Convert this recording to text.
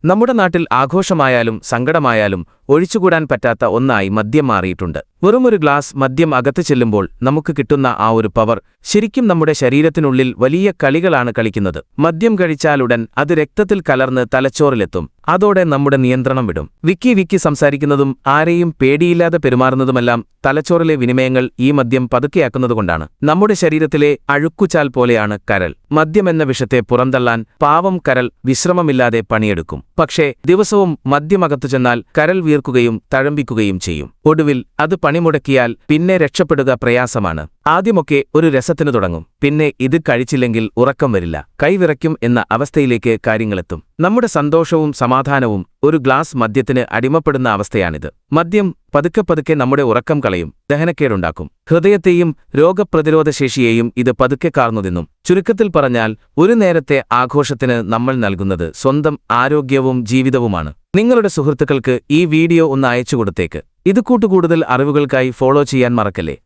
നമ്മുടെ നാട്ടിൽ ആഘോഷമായാലും സങ്കടമായാലും ഒഴിച്ചുകൂടാൻ പറ്റാത്ത ഒന്നായി മദ്യം മാറിയിട്ടുണ്ട്. വെറുമൊരു ഗ്ലാസ് മദ്യം അകത്ത് ചെല്ലുമ്പോൾ നമുക്ക് കിട്ടുന്ന ആ ഒരു പവർ ശരിക്കും നമ്മുടെ ശരീരത്തിനുള്ളിൽ വലിയ കളികളാണ് കളിക്കുന്നത്. മദ്യം കഴിച്ചാലുടൻ അത് രക്തത്തിൽ കലർന്ന് തലച്ചോറിലെത്തും. അതോടെ നമ്മുടെ നിയന്ത്രണം വിടും. വിക്കി സംസാരിക്കുന്നതും ആരെയും പേടിയില്ലാതെ പെരുമാറുന്നതുമെല്ലാം തലച്ചോറിലെ വിനിമയങ്ങൾ ഈ മദ്യം പതുക്കെയാക്കുന്നതുകൊണ്ടാണ്. നമ്മുടെ ശരീരത്തിലെ അഴുക്കുചാൽ പോലെയാണ് കരൾ. മദ്യമെന്ന വിഷത്തെ പുറന്തള്ളാൻ പാവം കരൾ വിശ്രമമില്ലാതെ പണിയെടുക്കും. പക്ഷേ ദിവസവും മദ്യമകത്തു ചെന്നാൽ കരൾ വീർക്കുകയും തഴമ്പിക്കുകയും ചെയ്യും. ഒടുവിൽ അത് പണിമുടക്കിയാൽ പിന്നെ രക്ഷപ്പെടുക പ്രയാസമാണ്. ആദ്യമൊക്കെ ഒരു രസത്തിനു തുടങ്ങും. പിന്നെ ഇത് കഴിച്ചില്ലെങ്കിൽ ഉറക്കം വരില്ല, കൈവിറയ്ക്കും എന്ന അവസ്ഥയിലേക്ക് കാര്യങ്ങളെത്തും. നമ്മുടെ സന്തോഷവും സമാധാനവും ഒരു ഗ്ലാസ് മദ്യത്തിന് അടിമപ്പെടുന്ന അവസ്ഥയാണിത്. മദ്യം പതുക്കെ നമ്മുടെ ഉറക്കം കളയും, ദഹനക്കേടുണ്ടാക്കും. ഹൃദയത്തെയും രോഗപ്രതിരോധശേഷിയെയും ഇത് പതുക്കെ കാർന്നു തിന്നും. ചുരുക്കത്തിൽ പറഞ്ഞാൽ ഒരു നേരത്തെ ആഘോഷത്തിന് നമ്മൾ നൽകുന്നത് സ്വന്തം ആരോഗ്യവും ജീവിതവുമാണ്. നിങ്ങളുടെ സുഹൃത്തുക്കൾക്ക് ഈ വീഡിയോ ഒന്ന് അയച്ചു കൊടുത്തേക്ക്. ഇത് കൂടുതൽ അറിവുകൾക്കായി ഫോളോ ചെയ്യാൻ മറക്കല്ലേ.